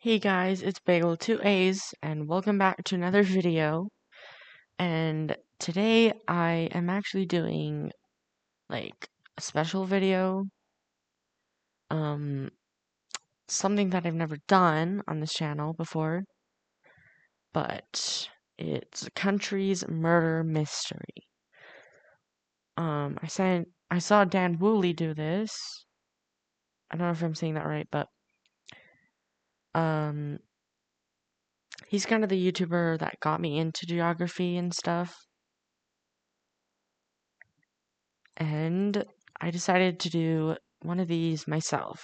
Hey guys, it's Bagel 2A's and welcome back to another video. And today I am actually doing like a special video. Um Something that I've never done on this channel before, but it's a country's murder mystery. I saw Dan Woolley do this. I don't know if I'm saying that right, but um he's kind of the YouTuber that got me into geography and stuff. And I decided to do one of these myself.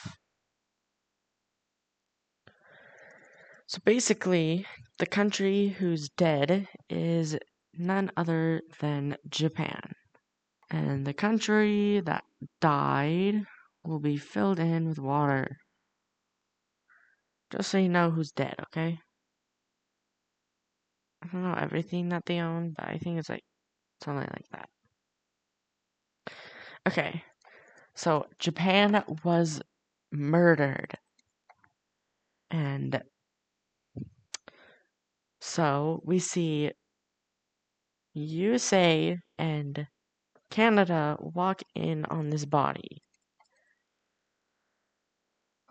So basically, the country who's dead is none other than Japan. And the country that died will be filled in with water. Just so you know who's dead, okay? I don't know everything that they own, but I think it's like something like that. Okay, so Japan was murdered. And so we see USA and Canada walk in on this body,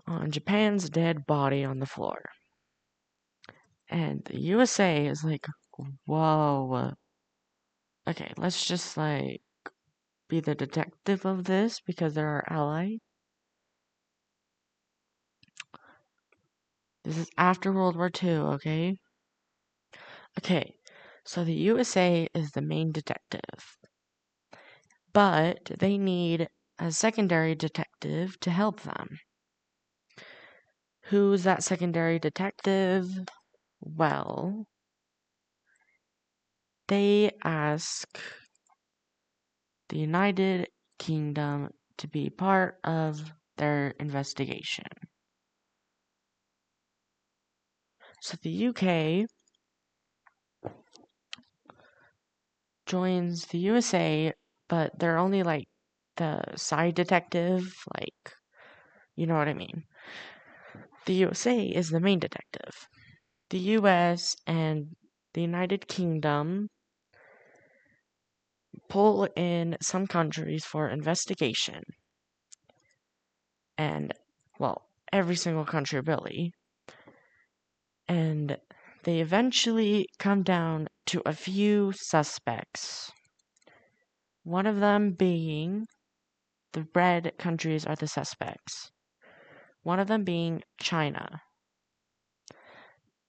on Japan's dead body on the floor. And the USA is like, whoa. Okay, let's just like be the detective of this because they're our ally. This is after World War II, okay? Okay, so the USA is the main detective, but they need a secondary detective to help them. Who's that secondary detective? Well, they ask the United Kingdom to be part of their investigation. So the UK joins the USA, but they're only like the side detective, like, you know what I mean. The USA is the main detective. The US and the United Kingdom pull in some countries for investigation. And, well, every single country really. And they eventually come down to a few suspects. One of them being the red countries are the suspects. One of them being China.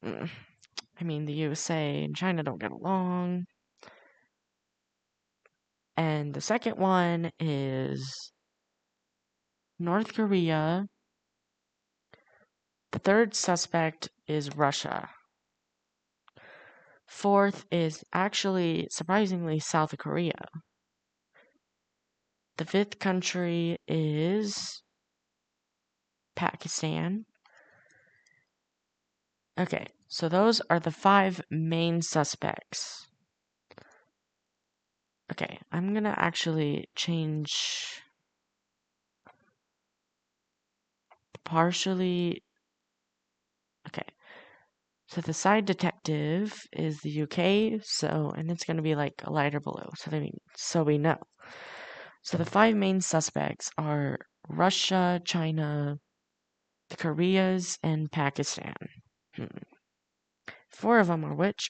I mean, the USA and China don't get along. And the second one is North Korea. The third suspect is Russia. Fourth is actually, surprisingly, South Korea. The fifth country is Pakistan. Okay, so those are the 5 main suspects. Okay, I'm gonna actually change partially. Okay, so the side detective is the UK, and it's gonna be like a lighter blue, so we know. So the 5 main suspects are Russia, China, the Koreas, and Pakistan. 4 of them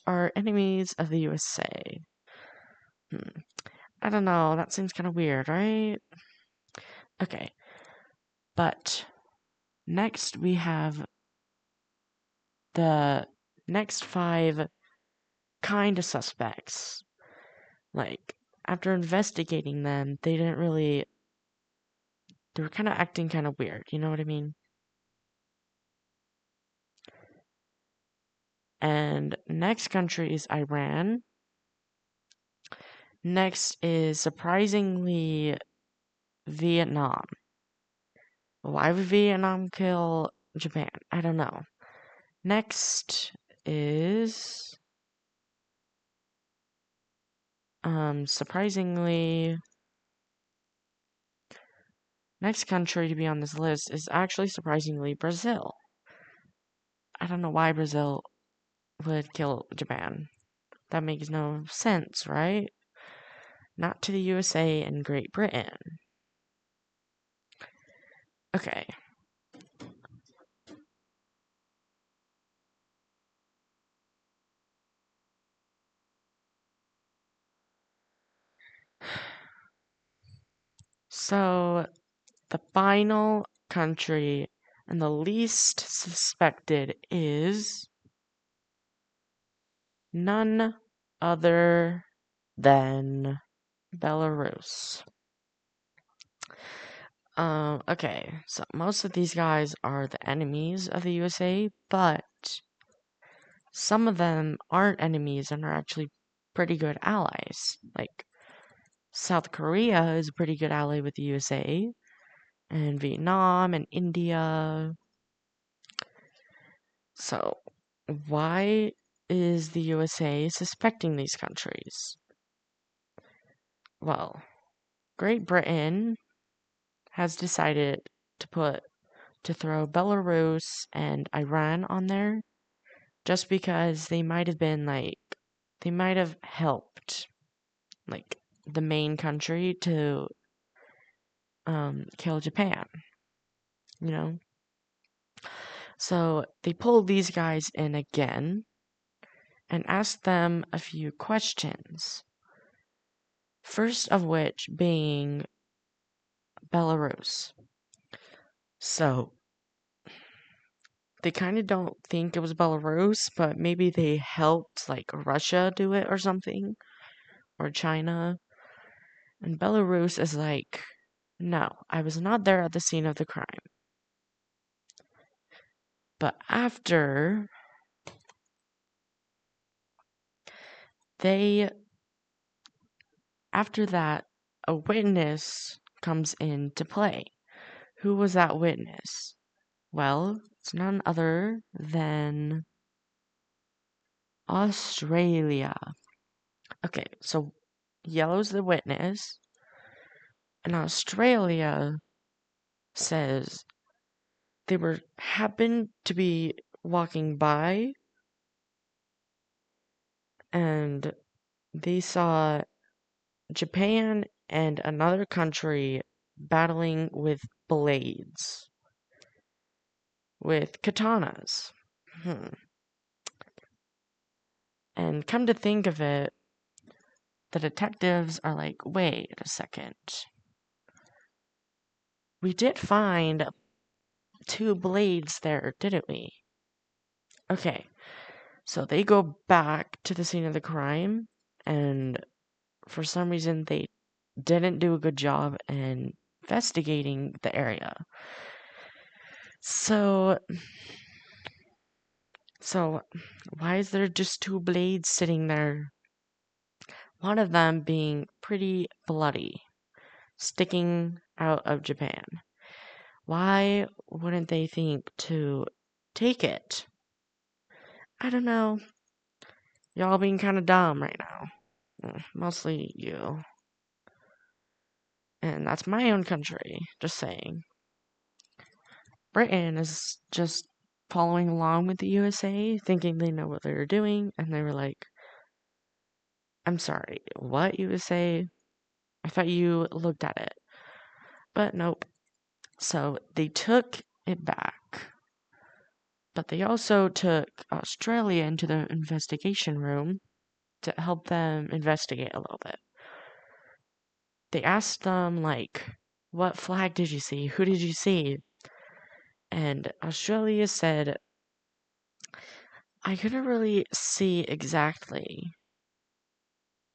are enemies of the USA. I don't know, that seems kind of weird, right? Okay, but next we have the next 5 kind of suspects. Like, after investigating them, they were kind of acting kind of weird, you know what I mean? And next country is Iran. Next is surprisingly Vietnam. Why would Vietnam kill Japan? I don't know. Next is surprisingly, next country to be on this list is actually surprisingly Brazil. I don't know why Brazil would kill Japan. That makes no sense, right? Not to the USA and Great Britain. Okay. So, the final country and the least suspected is none other than Belarus. Okay, so most of these guys are the enemies of the USA, but some of them aren't enemies and are actually pretty good allies. Like, South Korea is a pretty good ally with the USA, and Vietnam and India. So, why is the USA suspecting these countries? Well, Great Britain has decided to throw Belarus and Iran on there just because they might have helped like the main country to kill Japan, you know? So they pulled these guys in again and asked them a few questions. First of which being Belarus. So they kind of don't think it was Belarus, but maybe they helped like Russia do it or something, or China. And Belarus is like, no, I was not there at the scene of the crime. But after that, a witness comes into play. Who was that witness? Well, it's none other than Australia. Okay, so yellow's the witness, and Australia says they happened to be walking by and they saw Japan and another country battling with blades, with katanas. And come to think of it, the detectives are like, wait a second. We did find 2 blades there, didn't we? Okay, so they go back to the scene of the crime, and for some reason they didn't do a good job in investigating the area. So why is there just 2 blades sitting there? One of them being pretty bloody, sticking out of Japan. Why wouldn't they think to take it? I don't know. Y'all being kind of dumb right now. Mostly you. And that's my own country, just saying. Britain is just following along with the USA, thinking they know what they're doing, and they were like, I'm sorry, what USA? I thought you looked at it. But nope. So they took it back. But they also took Australia into the investigation room to help them investigate a little bit. They asked them, like, what flag did you see? Who did you see? And Australia said, I couldn't really see exactly,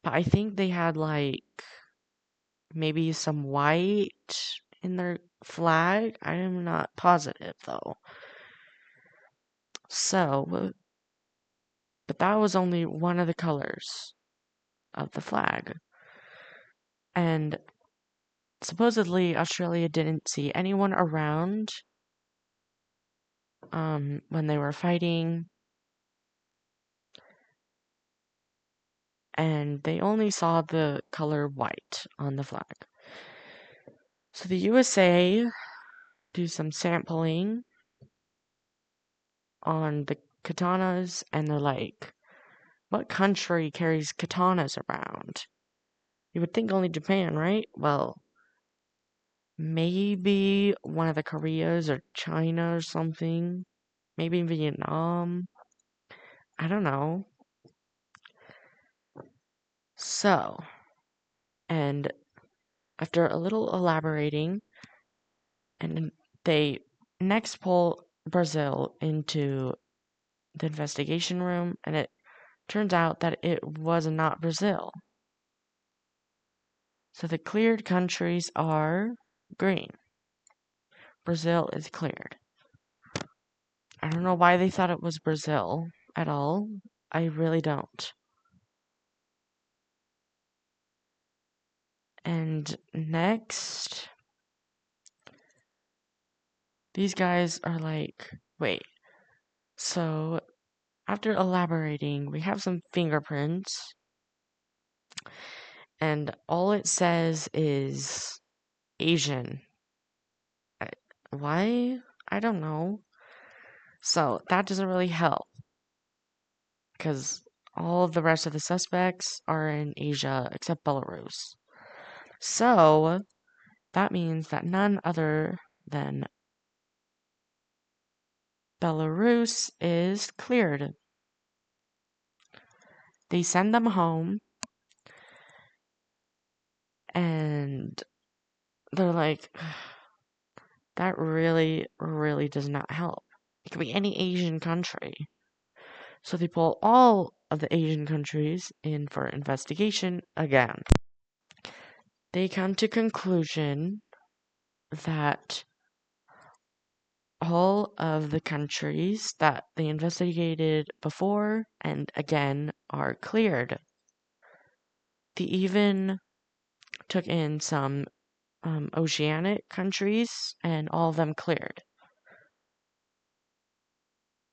but I think they had, like, maybe some white in their flag. I am not positive, though. So, but that was only one of the colors of the flag. And supposedly Australia didn't see anyone around when they were fighting, and they only saw the color white on the flag. So the USA do some sampling on the katanas, and they're like, what country carries katanas around? You would think only Japan, right? Well, maybe one of the Koreas or China or something. Maybe Vietnam. I don't know. So, and after a little elaborating, and they next pull Brazil into the investigation room, and it turns out that it was not Brazil. So the cleared countries are green. Brazil is cleared. I don't know why they thought it was Brazil at all. I really don't. And next, these guys are like, wait, so after elaborating, we have some fingerprints, and all it says is Asian. Why? I don't know. So that doesn't really help, because all of the rest of the suspects are in Asia except Belarus. So that means that none other than Belarus is cleared. They send them home, and they're like, that really, really does not help. It could be any Asian country. So they pull all of the Asian countries in for investigation again. They come to conclusion that all of the countries that they investigated before and again are cleared. They even took in some oceanic countries, and all of them cleared.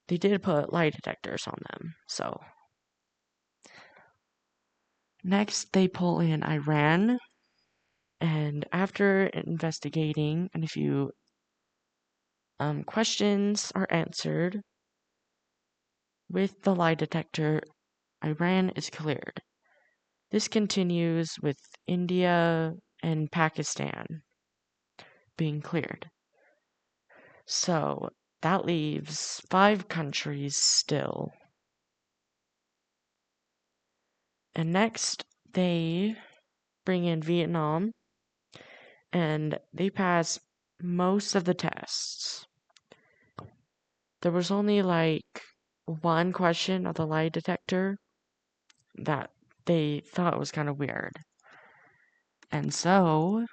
They did put lie detectors on them, so. Next, they pull in Iran, and after investigating, and a few questions are answered with the lie detector, Iran is cleared. This continues with India and Pakistan being cleared. So that leaves 5 countries still. And next, they bring in Vietnam, and they pass most of the tests. There was only like one question of the lie detector that they thought was kind of weird. And so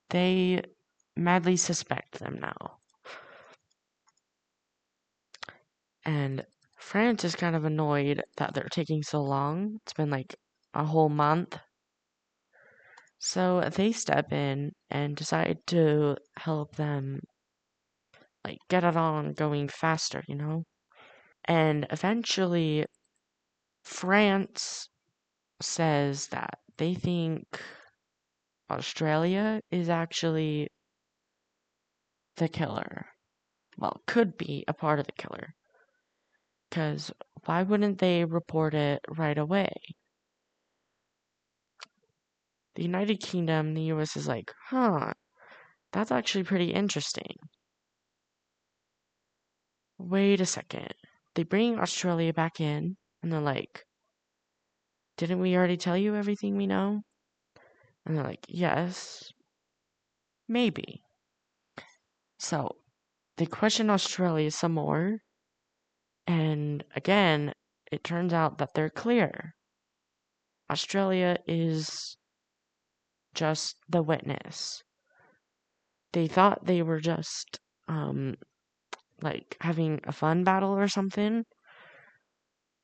they madly suspect them now. And France is kind of annoyed that they're taking so long. It's been like a whole month. So they step in and decide to help them like get it on going faster, you know? And eventually France says that they think Australia is actually the killer. Well, could be a part of the killer. Because why wouldn't they report it right away? The United Kingdom, the US is like, huh, that's actually pretty interesting. Wait a second. They bring Australia back in, and they're like, didn't we already tell you everything we know? And they're like, yes, maybe. So they question Australia some more, and again, it turns out that they're clear. Australia is just the witness. They thought they were just, like having a fun battle or something,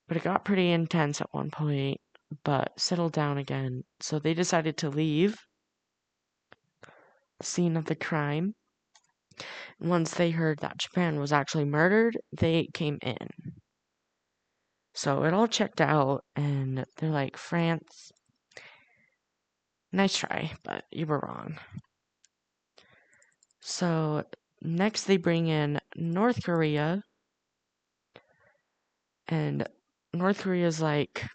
but it got pretty intense at one point, but settled down again. So they decided to leave the scene of the crime. And once they heard that Japan was actually murdered, they came in. So it all checked out, and they're like, France, nice try, but you were wrong. So next they bring in North Korea, And North Korea's like,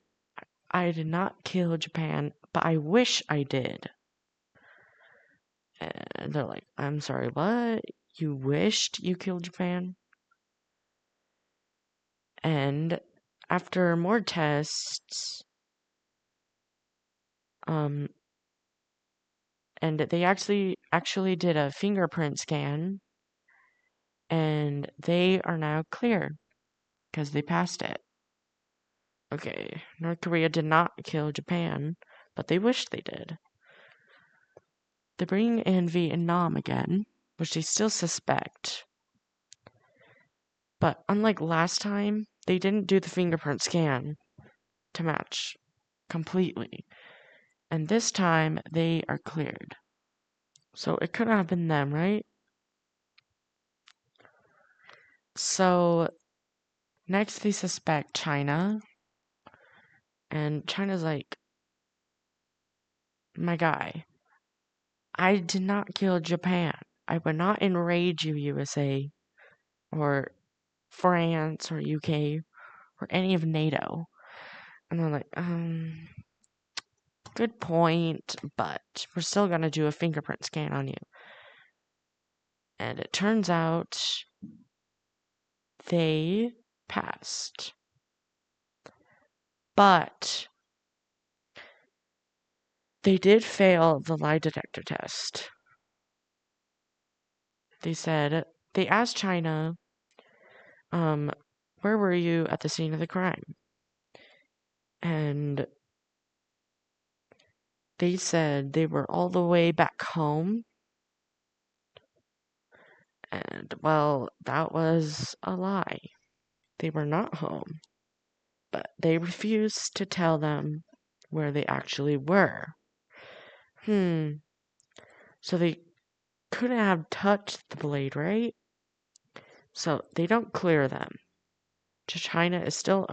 I did not kill Japan, but I wish I did. And they're like, I'm sorry, what? You wished you killed Japan? And after more tests, and they actually did a fingerprint scan, and they are now clear because they passed it. Okay, North Korea did not kill Japan, but they wished they did. They bring in Vietnam again, which they still suspect. But unlike last time, they didn't do the fingerprint scan to match completely. And this time, they are cleared. So it could have been them, right? So next they suspect China. And China's like, my guy, I did not kill Japan. I would not enrage you, USA, or France, or UK, or any of NATO. And they're like, good point, but we're still gonna do a fingerprint scan on you. And it turns out they passed. But they did fail the lie detector test. They asked China, where were you at the scene of the crime? And they said they were all the way back home. And, well, that was a lie. They were not home. But they refused to tell them where they actually were. So they couldn't have touched the blade, right? So they don't clear them. China is still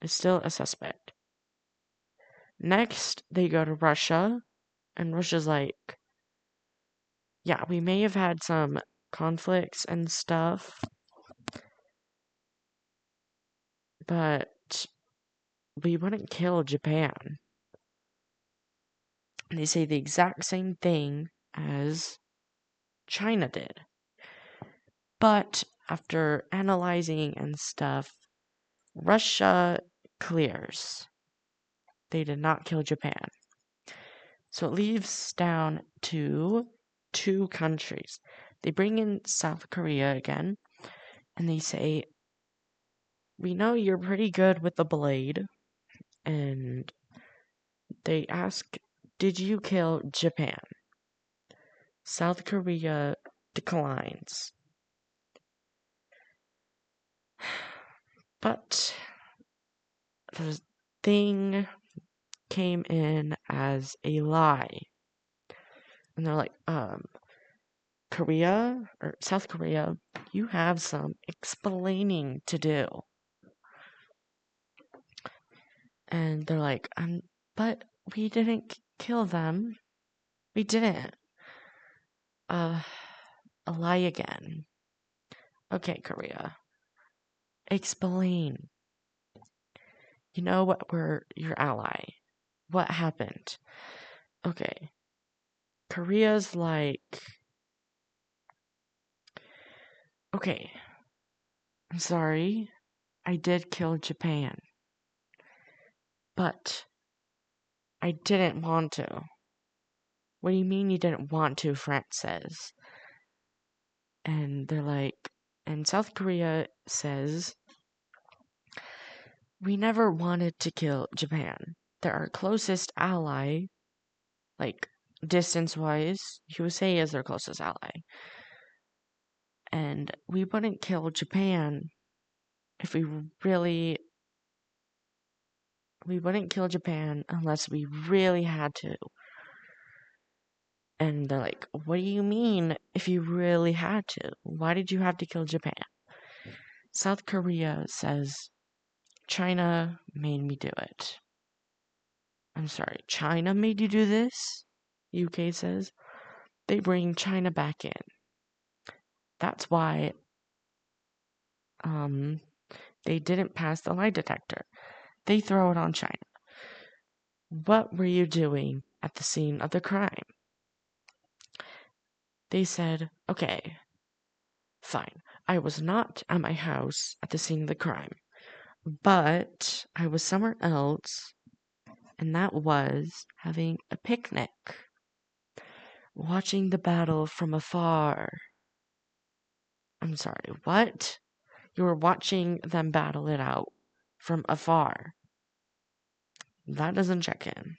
a suspect. Next, they go to Russia, and Russia's like, yeah, we may have had some conflicts and stuff, but we wouldn't kill Japan. And they say the exact same thing as China did. But after analyzing and stuff, Russia clears. They did not kill Japan. So it leaves down to 2 countries. They bring in South Korea again, and they say, we know you're pretty good with the blade. And they ask, did you kill Japan? South Korea declines. But the thing came in as a lie. And they're like, Korea or South Korea, you have some explaining to do. And they're like, but we didn't kill them. We didn't. A lie again. Okay, Korea. Explain. You know what? We're your ally. What happened? Okay. Korea's like, okay, I'm sorry. I did kill Japan. But I didn't want to. What do you mean you didn't want to? France says. And they're like, and South Korea says, we never wanted to kill Japan. They're our closest ally, like distance wise. USA is their closest ally. And we wouldn't kill Japan if we wouldn't kill Japan unless we really had to. And they're like, what do you mean if you really had to? Why did you have to kill Japan? South Korea says, China made me do it. I'm sorry, China made you do this? UK says. They bring China back in. That's why They didn't pass the lie detector. They throw it on China. What were you doing at the scene of the crime? They said, okay, fine. I was not at my house at the scene of the crime, but I was somewhere else, and that was having a picnic, watching the battle from afar. I'm sorry, what? You were watching them battle it out from afar. That doesn't check in.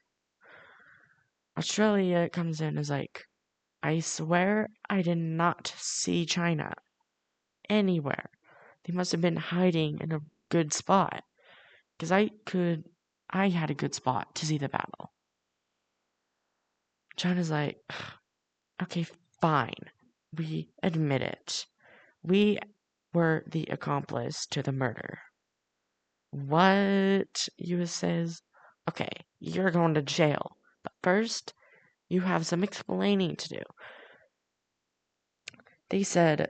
Australia comes in as like, I swear I did not see China anywhere. They must have been hiding in a good spot. Because I had a good spot to see the battle. China's like, okay, fine. We admit it. We were the accomplice to the murder. What? US says, okay, you're going to jail. But first, you have some explaining to do. They said,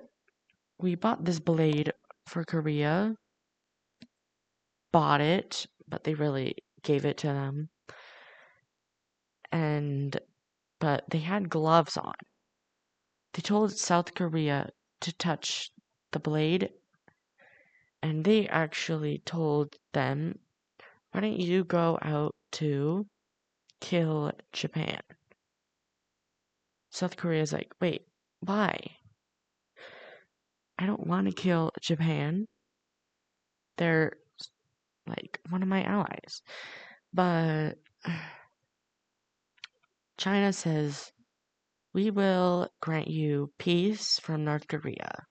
we bought this blade for Korea. Bought it, but they really gave it to them. But they had gloves on. They told South Korea to touch the blade, and they actually told them, why don't you go out to kill Japan? South Korea's like, wait, why? I don't want to kill Japan. They're like one of my allies. But China says, we will grant you peace from North Korea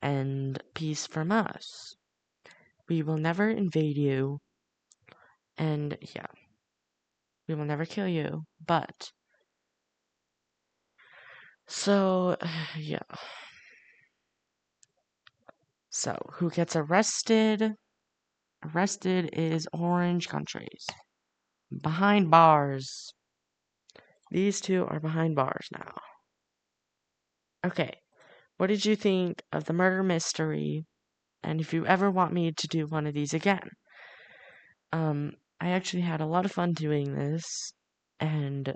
and peace from us. We will never invade you, and yeah, we will never kill you. But, so, yeah. So, who gets arrested? Arrested is orange countries. Behind bars. These two are behind bars now. Okay, what did you think of the murder mystery? And if you ever want me to do one of these again. I actually had a lot of fun doing this, and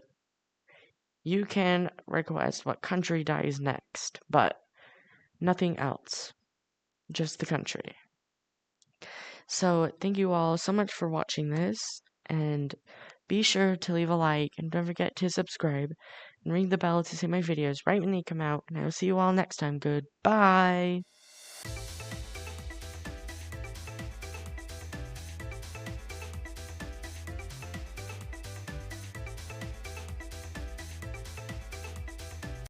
you can request what country dies next, but nothing else, just the country. So thank you all so much for watching this, and be sure to leave a like, and don't forget to subscribe, and ring the bell to see my videos right when they come out, and I will see you all next time. Goodbye!